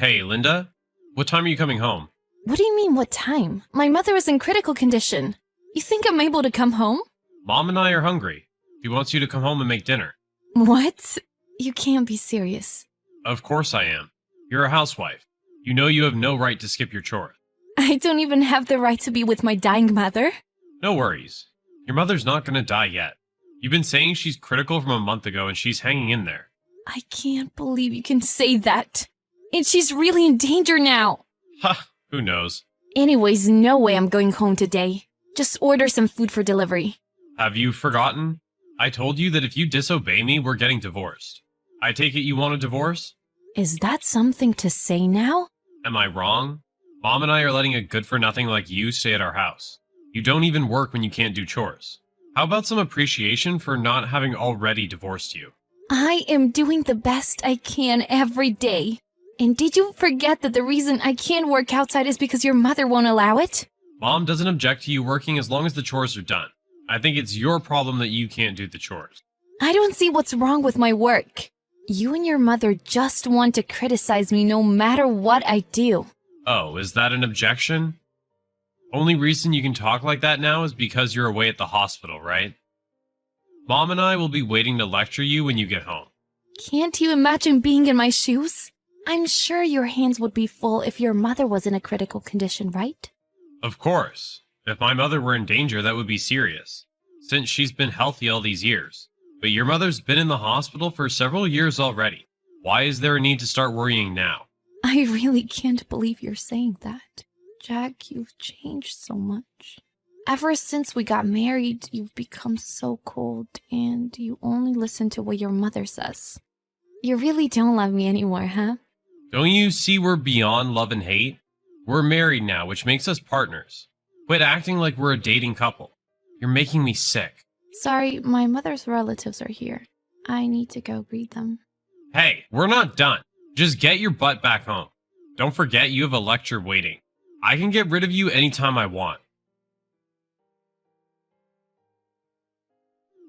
Hey, Linda? What time are you coming home? What do you mean, what time? My mother is in critical condition. You think I'm able to come home? Mom and I are hungry. He wants you to come home and make dinner. What? You can't be serious. Of course I am. You're a housewife. You know you have no right to skip your chores. I don't even have the right to be with my dying mother. No worries. Your mother's not gonna die yet. You've been saying she's critical from a month ago and she's hanging in there. I can't believe you can say that. And she's really in danger now. Ha, who knows? Anyways, no way I'm going home today. Just order some food for delivery. Have you forgotten? I told you that if you disobey me, we're getting divorced. I take it you want a divorce? Is that something to say now? Am I wrong? Mom and I are letting a good-for-nothing like you stay at our house. You don't even work when you can't do chores. How about some appreciation for not having already divorced you? I am doing the best I can every day. And did you forget that the reason I can't work outside is because your mother won't allow it? Mom doesn't object to you working as long as the chores are done. I think it's your problem that you can't do the chores. I don't see what's wrong with my work. You and your mother just want to criticize me no matter what I do. Oh, is that an objection? Only reason you can talk like that now is because you're away at the hospital, right? Mom and I will be waiting to lecture you when you get home. Can't you imagine being in my shoes? I'm sure your hands would be full if your mother was in a critical condition, right? Of course. If my mother were in danger, that would be serious, since she's been healthy all these years. But your mother's been in the hospital for several years already. Why is there a need to start worrying now? I really can't believe you're saying that. Jack, you've changed so much. Ever since we got married, you've become so cold, and you only listen to what your mother says. You really don't love me anymore, huh? Don't you see we're beyond love and hate? We're married now, which makes us partners. Quit acting like we're a dating couple. You're making me sick. Sorry, my mother's relatives are here. I need to go greet them. Hey, we're not done. Just get your butt back home. Don't forget you have a lecture waiting. I can get rid of you anytime I want.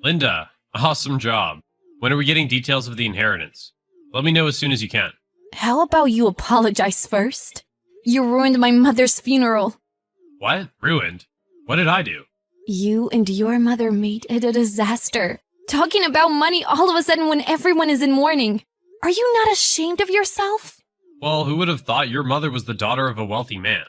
Linda, awesome job. When are we getting details of the inheritance? Let me know as soon as you can. How about you apologize first? You ruined my mother's funeral. What? Ruined? What did I do? You and your mother made it a disaster. Talking about money all of a sudden when everyone is in mourning. Are you not ashamed of yourself? Well, who would have thought your mother was the daughter of a wealthy man?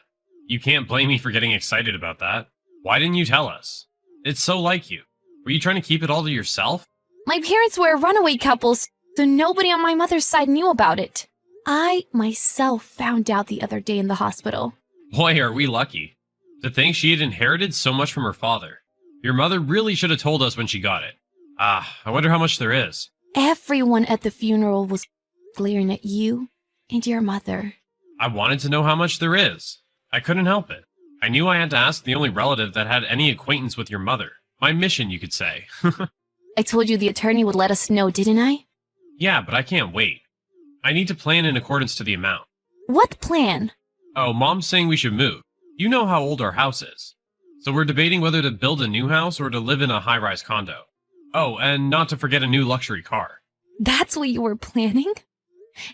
You can't blame me for getting excited about that. Why didn't you tell us? It's so like you. Were you trying to keep it all to yourself? My parents were runaway couples, so nobody on my mother's side knew about it. I myself found out the other day in the hospital. Boy, are we lucky. To think she had inherited so much from her father. Your mother really should have told us when she got it. I wonder how much there is. Everyone at the funeral was glaring at you and your mother. I wanted to know how much there is. I couldn't help it. I knew I had to ask the only relative that had any acquaintance with your mother. My mission, you could say. I told you the attorney would let us know, didn't I? Yeah, but I can't wait. I need to plan in accordance to the amount. What plan? Oh, Mom's saying we should move. You know how old our house is. So we're debating whether to build a new house or to live in a high-rise condo. Oh, and not to forget a new luxury car. That's what you were planning?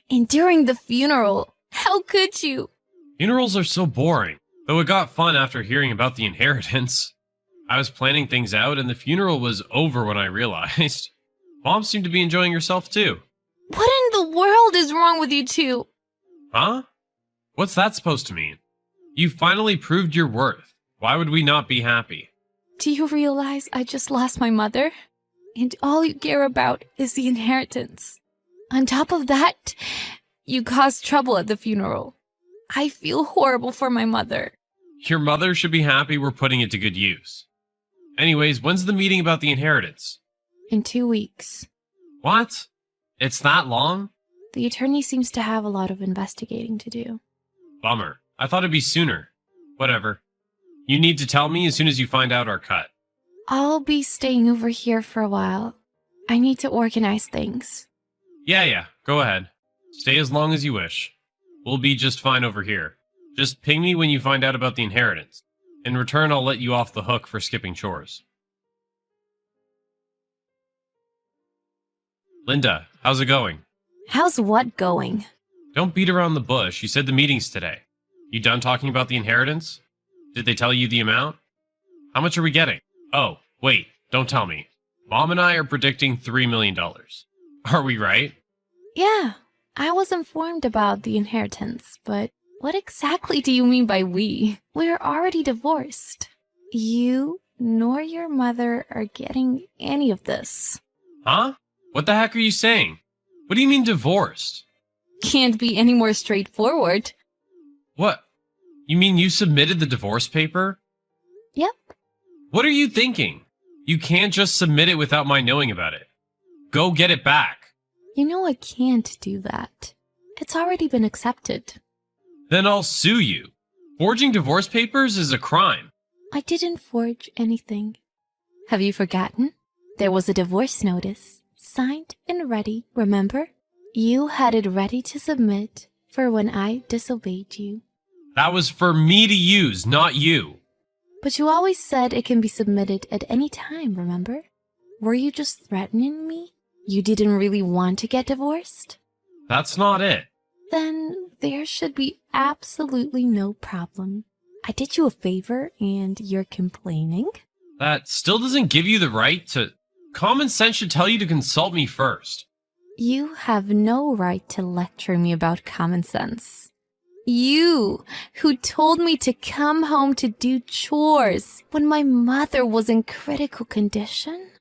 And during the funeral, how could you? Funerals are so boring, though it got fun after hearing about the inheritance. I was planning things out and the funeral was over when I realized. Mom seemed to be enjoying herself too. What in the world is wrong with you two? Huh? What's that supposed to mean? You finally proved your worth. Why would we not be happy? Do you realize I just lost my mother? And all you care about is the inheritance. On top of that, you caused trouble at the funeral. I feel horrible for my mother. Your mother should be happy we're putting it to good use. Anyways, when's the meeting about the inheritance? In 2 weeks. What? It's that long? The attorney seems to have a lot of investigating to do. Bummer. I thought it'd be sooner. Whatever. You need to tell me as soon as you find out our cut. I'll be staying over here for a while. I need to organize things. Yeah, go ahead. Stay as long as you wish. We'll be just fine over here. Just ping me when you find out about the inheritance. In return, I'll let you off the hook for skipping chores. Linda, how's it going? How's what going? Don't beat around the bush. You said the meeting's today. You done talking about the inheritance? Did they tell you the amount? How much are we getting? Oh, wait, don't tell me. Mom and I are predicting $3 million. Are we right? Yeah, I was informed about the inheritance, but what exactly do you mean by we? We're already divorced. You nor your mother are getting any of this. Huh? What the heck are you saying? What do you mean divorced? Can't be any more straightforward. What? You mean you submitted the divorce paper? Yep. What are you thinking? You can't just submit it without my knowing about it. Go get it back. You know I can't do that. It's already been accepted. Then I'll sue you. Forging divorce papers is a crime. I didn't forge anything. Have you forgotten? There was a divorce notice, signed and ready, remember? You had it ready to submit for when I disobeyed you. That was for me to use, not you. But you always said it can be submitted at any time, remember? Were you just threatening me? You didn't really want to get divorced? That's not it. Then there should be absolutely no problem. I did you a favor and you're complaining? That still doesn't give you the right to... Common sense should tell you to consult me first. You have no right to lecture me about common sense. You, who told me to come home to do chores when my mother was in critical condition.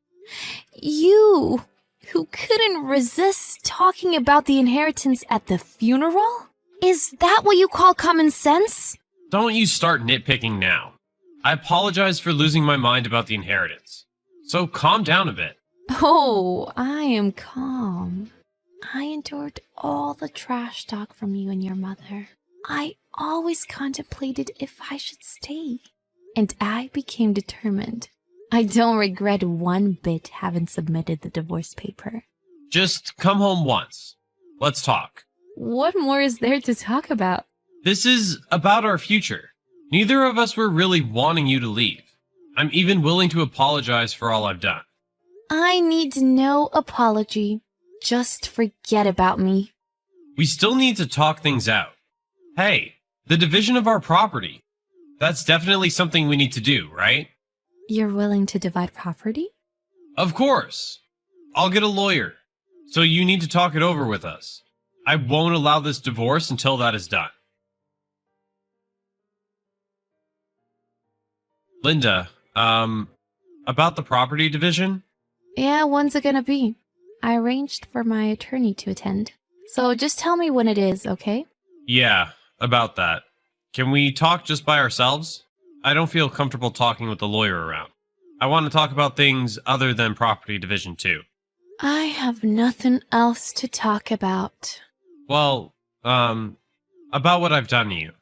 You, who couldn't resist talking about the inheritance at the funeral? Is that what you call common sense? Don't you start nitpicking now. I apologize for losing my mind about the inheritance. So calm down a bit. Oh, I am calm. I endured all the trash talk from you and your mother. I always contemplated if I should stay. And I became determined. I don't regret one bit having submitted the divorce paper. Just come home once. Let's talk. What more is there to talk about? This is about our future. Neither of us were really wanting you to leave. I'm even willing to apologize for all I've done. I need no apology. Just forget about me. We still need to talk things out. Hey, the division of our property. That's definitely something we need to do, right? You're willing to divide property? Of course. I'll get a lawyer. So you need to talk it over with us. I won't allow this divorce until that is done. Linda, about the property division? Yeah, when's it gonna be? I arranged for my attorney to attend. So just tell me when it is, okay? Yeah, about that. Can we talk just by ourselves? I don't feel comfortable talking with the lawyer around. I want to talk about things other than property division too. I have nothing else to talk about. Well, about what I've done to you.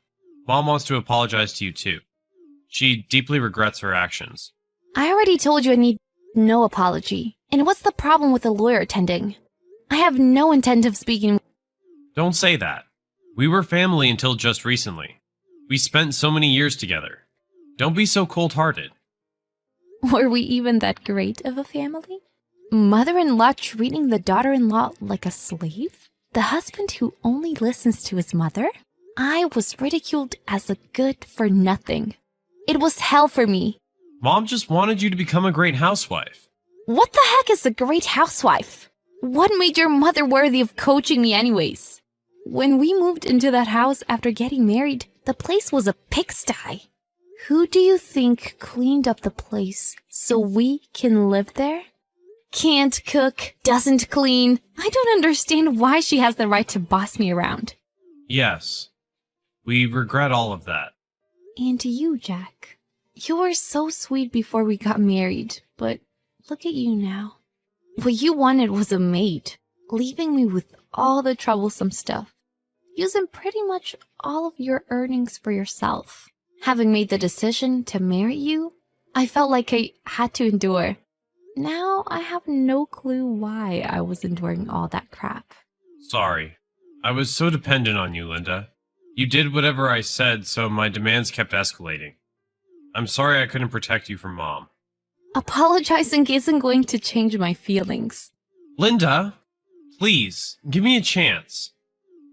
Mom wants to apologize to you too. She deeply regrets her actions. I already told you I need no apology. And what's the problem with the lawyer attending? I have no intent of speaking. Don't say that. We were family until just recently. We spent so many years together. Don't be so cold-hearted. Were we even that great of a family? Mother-in-law treating the daughter-in-law like a slave? The husband who only listens to his mother? I was ridiculed as a good-for-nothing. It was hell for me. Mom just wanted you to become a great housewife. What the heck is a great housewife? What made your mother worthy of coaching me anyways? When we moved into that house after getting married, the place was a pigsty. Who do you think cleaned up the place so we can live there? Can't cook, doesn't clean. I don't understand why she has the right to boss me around. Yes, we regret all of that. And you, Jack. You were so sweet before we got married, but look at you now. What you wanted was a maid, leaving me with all the troublesome stuff, using pretty much all of your earnings for yourself. Having made the decision to marry you, I felt like I had to endure. Now I have no clue why I was enduring all that crap. Sorry. I was so dependent on you, Linda. You did whatever I said, so my demands kept escalating. I'm sorry I couldn't protect you from Mom. Apologizing isn't going to change my feelings. Linda, please, give me a chance.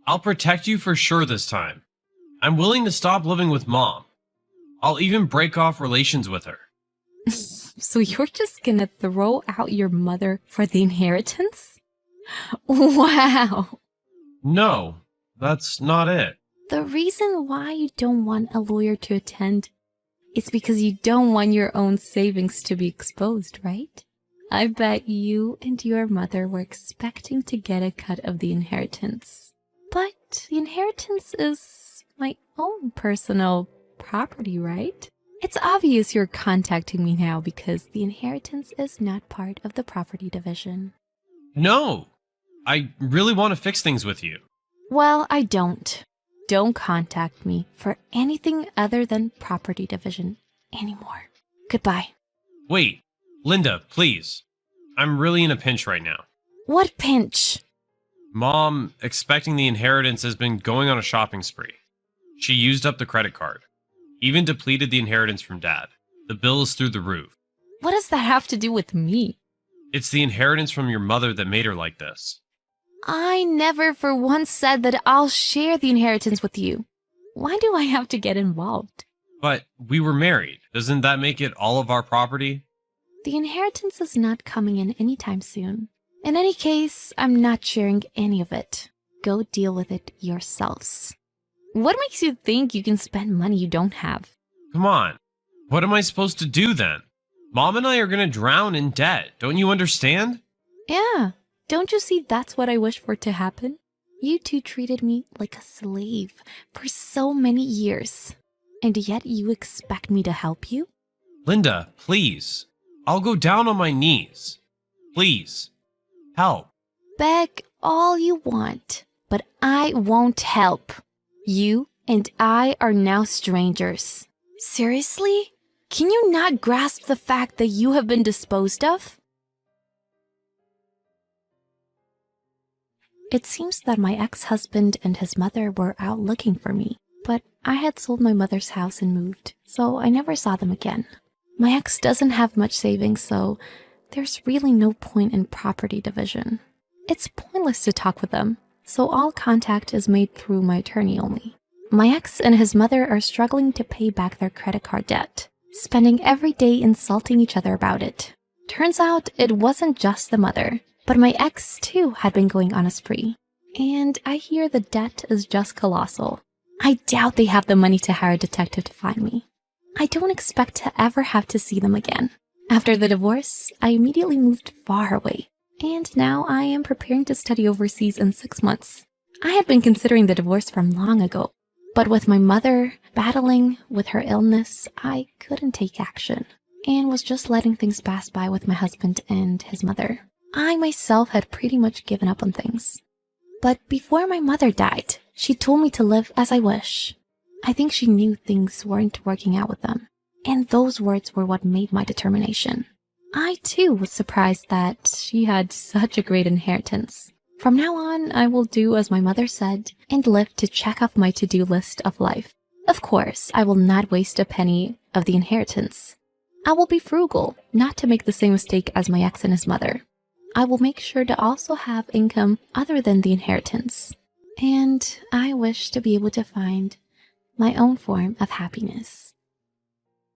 I'll protect you for sure this time. I'm willing to stop living with Mom. I'll even break off relations with her. So you're just gonna throw out your mother for the inheritance? Wow. No, that's not it. The reason why you don't want a lawyer to attend is because you don't want your own savings to be exposed, right? I bet you and your mother were expecting to get a cut of the inheritance. But the inheritance is my own personal property, right? It's obvious you're contacting me now because the inheritance is not part of the property division. No, I really want to fix things with you. Well, I don't. Don't contact me for anything other than property division anymore. Goodbye. Wait, Linda, please. I'm really in a pinch right now. What pinch? Mom, expecting the inheritance, has been going on a shopping spree. She used up the credit card, even depleted the inheritance from Dad. The bill is through the roof. What does that have to do with me? It's the inheritance from your mother that made her like this. I never for once said that I'll share the inheritance with you. Why do I have to get involved? But we were married. Doesn't that make it all of our property? The inheritance is not coming in anytime soon. In any case, I'm not sharing any of it. Go deal with it yourselves. What makes you think you can spend money you don't have? Come on. What am I supposed to do then? Mom and I are going to drown in debt. Don't you understand? Yeah, don't you see that's what I wish for to happen? You two treated me like a slave for so many years. And yet you expect me to help you? Linda, please. I'll go down on my knees. Please. Help. Beg all you want, but I won't help. You and I are now strangers. Seriously? Can you not grasp the fact that you have been disposed of? It seems that my ex-husband and his mother were out looking for me, but I had sold my mother's house and moved, so I never saw them again. My ex doesn't have much savings, so there's really no point in property division. It's pointless to talk with them, so all contact is made through my attorney only. My ex and his mother are struggling to pay back their credit card debt, spending every day insulting each other about it. Turns out it wasn't just the mother, but my ex too had been going on a spree. And I hear the debt is just colossal. I doubt they have the money to hire a detective to find me. I don't expect to ever have to see them again. After the divorce, I immediately moved far away, and now I am preparing to study overseas in 6 months. I had been considering the divorce from long ago, but with my mother battling with her illness, I couldn't take action, and was just letting things pass by with my husband and his mother. I myself had pretty much given up on things. But before my mother died, she told me to live as I wish. I think she knew things weren't working out with them, and those words were what made my determination. I too was surprised that she had such a great inheritance. From now on, I will do as my mother said and live to check off my to-do list of life. Of course, I will not waste a penny of the inheritance. I will be frugal, not to make the same mistake as my ex and his mother. I will make sure to also have income other than the inheritance. And I wish to be able to find my own form of happiness.